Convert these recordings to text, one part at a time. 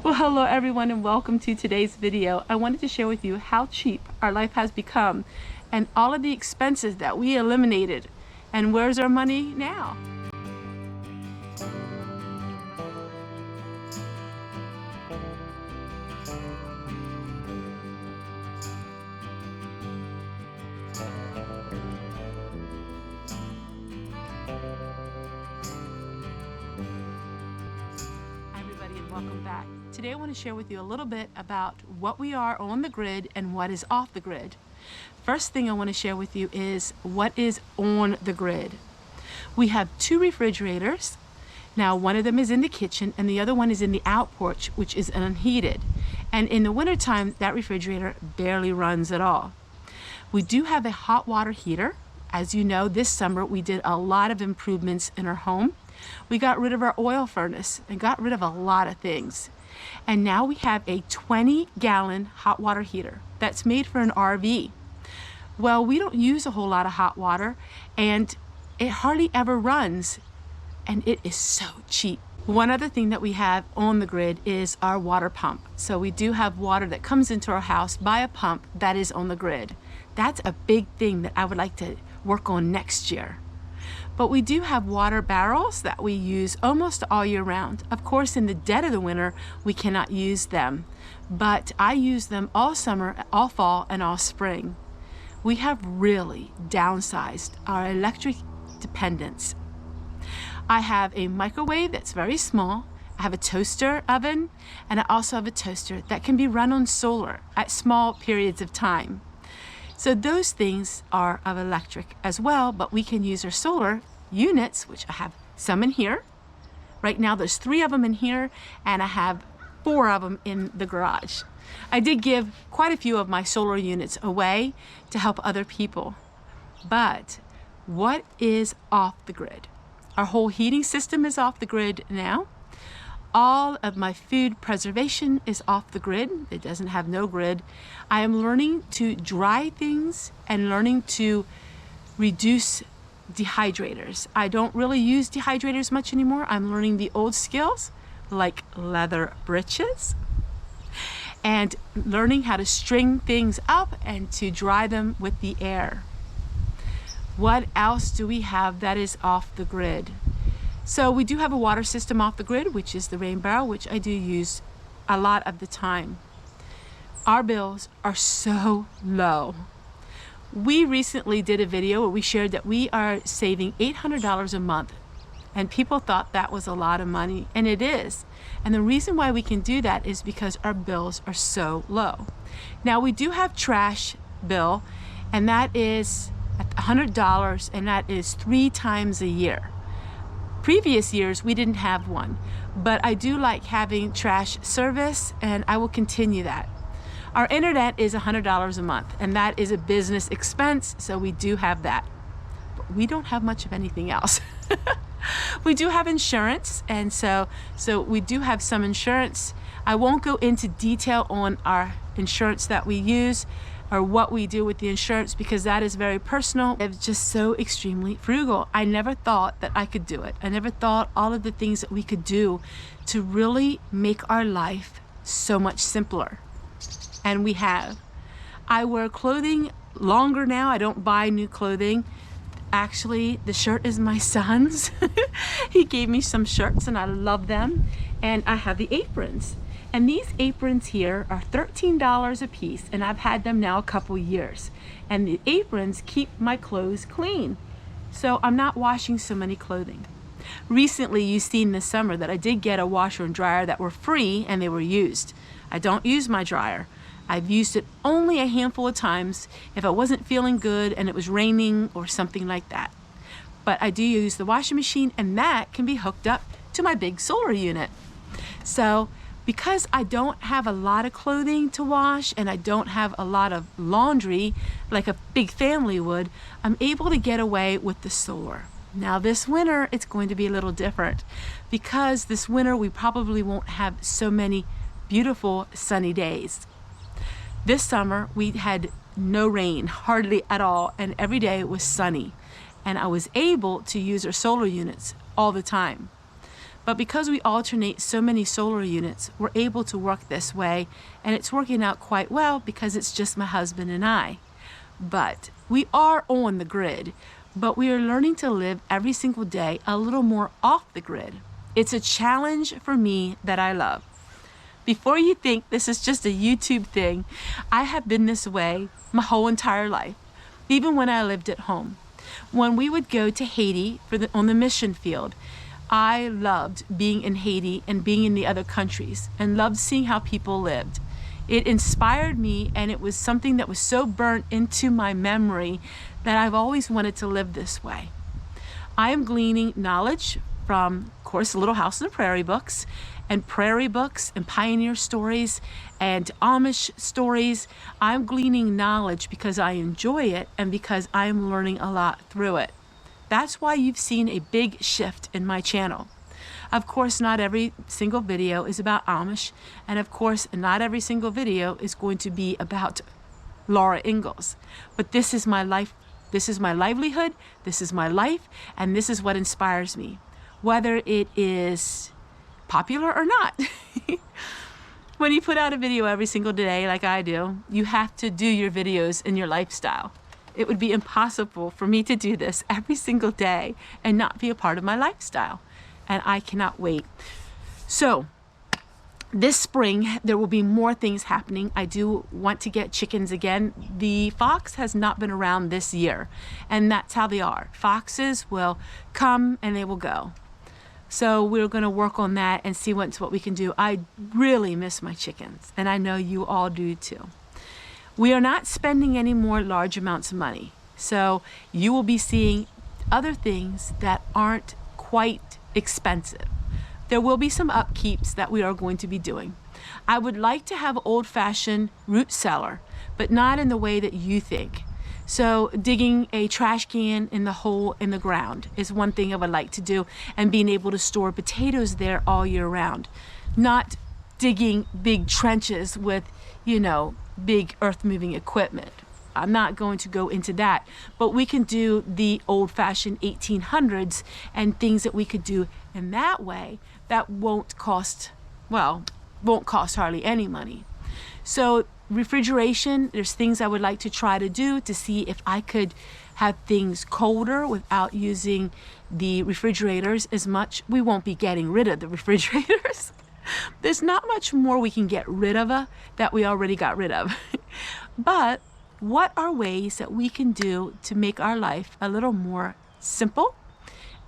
Well, hello everyone and welcome to today's video. I wanted to share with you how cheap our life has become and all of the expenses that we eliminated. And where's our money now? Welcome back. Today I want to share with you a little bit about what we are on the grid and what is off the grid. First thing I want to share with you is what is on the grid. We have two refrigerators. Now one of them is in the kitchen and the other one is in the out porch, which is unheated. And in the wintertime, that refrigerator barely runs at all. We do have a hot water heater. As you know, this summer we did a lot of improvements in our home. We got rid of our oil furnace and got rid of a lot of things. And now we have a 20-gallon hot water heater that's made for an RV. Well, we don't use a whole lot of hot water and it hardly ever runs, and it is so cheap. One other thing that we have on the grid is our water pump. So we do have water that comes into our house by a pump that is on the grid. That's a big thing that I would like to work on next year. But we do have water barrels that we use almost all year round. Of course, in the dead of the winter, we cannot use them, but I use them all summer, all fall, and all spring. We have really downsized our electric dependence. I have a microwave that's very small. I have a toaster oven, and I also have a toaster that can be run on solar at small periods of time. So those things are of electric as well, but we can use our solar units, which I have some in here. Right now there's 3 of them in here, and I have 4 of them in the garage. I did give quite a few of my solar units away to help other people. But what is off the grid? Our whole heating system is off the grid now. All of my food preservation is off the grid. It doesn't have no grid. I am learning to dry things and learning to reduce dehydrators. I don't really use dehydrators much anymore. I'm learning the old skills like leather breeches and learning how to string things up and to dry them with the air. What else do we have that is off the grid? So we do have a water system off the grid, which is the rain barrel, which I do use a lot of the time. Our bills are so low. We recently did a video where we shared that we are saving $800 a month, and people thought that was a lot of money, and it is. And the reason why we can do that is because our bills are so low. Now we do have trash bill, and that is $100, and that is 3 times a year. Previous years we didn't have one, but I do like having trash service, and I will continue that. Our internet is $100 a month, and that is a business expense, so we do have that. But we don't have much of anything else. We do have insurance, and so we do have some insurance. I won't go into detail on our insurance that we use or what we do with the insurance because that is very personal. It's just so extremely frugal. I never thought that I could do it. I never thought all of the things that we could do to really make our life so much simpler. And we have. I wear clothing longer now. I don't buy new clothing. Actually, the shirt is my son's. He gave me some shirts and I love them. And I have the aprons. And these aprons here are $13 a piece, and I've had them now a couple years. And the aprons keep my clothes clean, so I'm not washing so many clothing. Recently, you've seen this summer that I did get a washer and dryer that were free and they were used. I don't use my dryer. I've used it only a handful of times if I wasn't feeling good and it was raining or something like that. But I do use the washing machine, and that can be hooked up to my big solar unit. So because I don't have a lot of clothing to wash and I don't have a lot of laundry like a big family would, I'm able to get away with the solar. Now this winter, it's going to be a little different because this winter we probably won't have so many beautiful sunny days. This summer we had no rain, hardly at all, and every day it was sunny. And I was able to use our solar units all the time. But because we alternate so many solar units, we're able to work this way, and it's working out quite well because it's just my husband and I. But we are on the grid, but we are learning to live every single day a little more off the grid. It's a challenge for me that I love. Before you think this is just a YouTube thing, I have been this way my whole entire life, even when I lived at home. When we would go to Haiti on the mission field, I loved being in Haiti and being in the other countries and loved seeing how people lived. It inspired me, and it was something that was so burnt into my memory that I've always wanted to live this way. I am gleaning knowledge from, of course, Little House on the Prairie books and prairie books and pioneer stories and Amish stories. I'm gleaning knowledge because I enjoy it and because I'm learning a lot through it. That's why you've seen a big shift in my channel. Of course, not every single video is about Amish, and of course, not every single video is going to be about Laura Ingalls. But this is my life, this is my livelihood, this is my life, and this is what inspires me, whether it is popular or not. When you put out a video every single day like I do, you have to do your videos in your lifestyle. It would be impossible for me to do this every single day and not be a part of my lifestyle. And I cannot wait. So this spring, there will be more things happening. I do want to get chickens again. The fox has not been around this year, and that's how they are. Foxes will come and they will go. So we're going to work on that and see what we can do. I really miss my chickens, and I know you all do too. We are not spending any more large amounts of money. So you will be seeing other things that aren't quite expensive. There will be some upkeeps that we are going to be doing. I would like to have old-fashioned root cellar, but not in the way that you think. So digging a trash can in the hole in the ground is one thing I would like to do, and being able to store potatoes there all year round. Not digging big trenches with, you know, big earth-moving equipment. I'm not going to go into that, but we can do the old-fashioned 1800s and things that we could do in that way that won't cost hardly any money. So refrigeration, there's things I would like to try to do to see if I could have things colder without using the refrigerators as much. We won't be getting rid of the refrigerators. There's not much more we can get rid of that we already got rid of. But what are ways that we can do to make our life a little more simple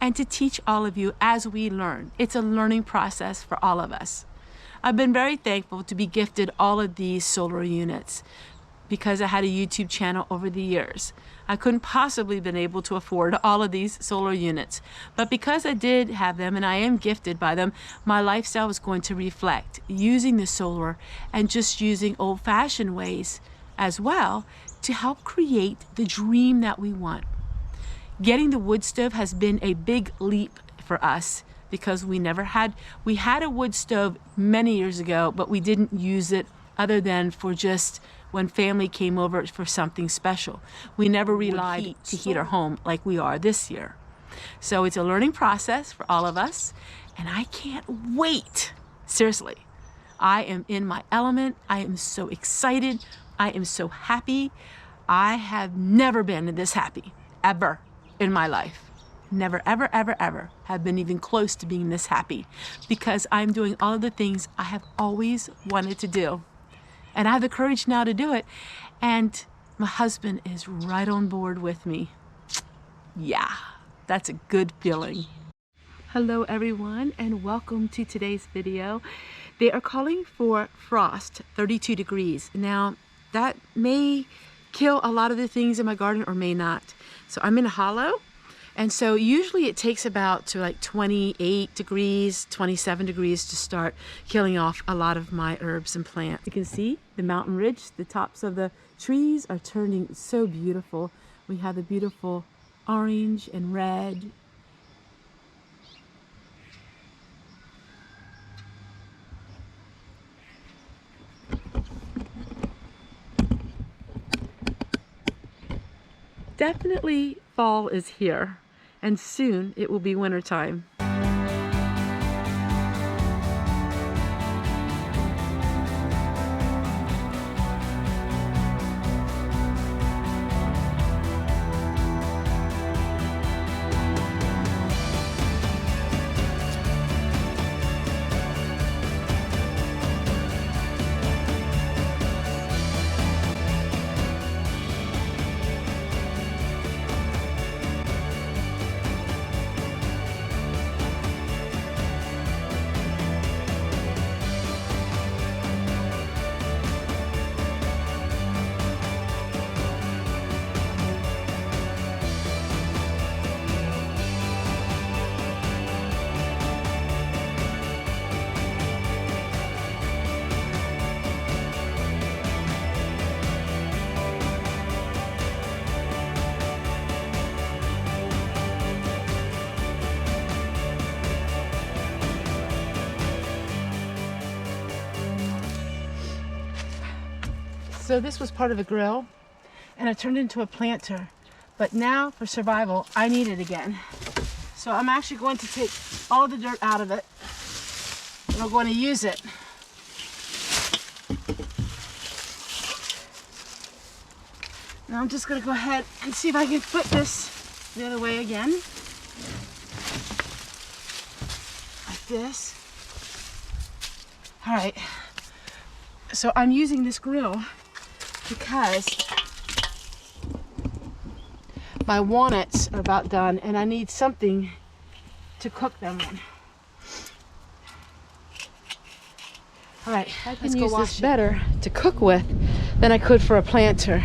and to teach all of you as we learn? It's a learning process for all of us. I've been very thankful to be gifted all of these solar units because I had a YouTube channel over the years. I couldn't possibly been able to afford all of these solar units, but because I did have them and I am gifted by them, my lifestyle was going to reflect using the solar and just using old-fashioned ways as well to help create the dream that we want. Getting the wood stove has been a big leap for us because we had a wood stove many years ago, but we didn't use it other than for just when family came over for something special. We never relied to heat our home like we are this year. So it's a learning process for all of us, and I can't wait. Seriously, I am in my element. I am so excited. I am so happy. I have never been this happy, ever in my life. Never, ever, ever, ever have been even close to being this happy because I'm doing all of the things I have always wanted to do. And I have the courage now to do it. And my husband is right on board with me. Yeah, that's a good feeling. Hello everyone, and welcome to today's video. They are calling for frost, 32 degrees. Now, that may kill a lot of the things in my garden or may not. So I'm in a hollow, and so usually it takes about to like 28 degrees, 27 degrees to start killing off a lot of my herbs and plants. You can see the mountain ridge, the tops of the trees are turning so beautiful. We have the beautiful orange and red. Definitely fall is here, and soon it will be wintertime. So this was part of a grill, and it turned into a planter. But now, for survival, I need it again. So I'm actually going to take all of the dirt out of it, and I'm going to use it. Now I'm just going to go ahead and see if I can flip this the other way again. Like this. All right. So I'm using this grill because my walnuts are about done and I need something to cook them in. All right, I can use this better to cook with than I could for a planter.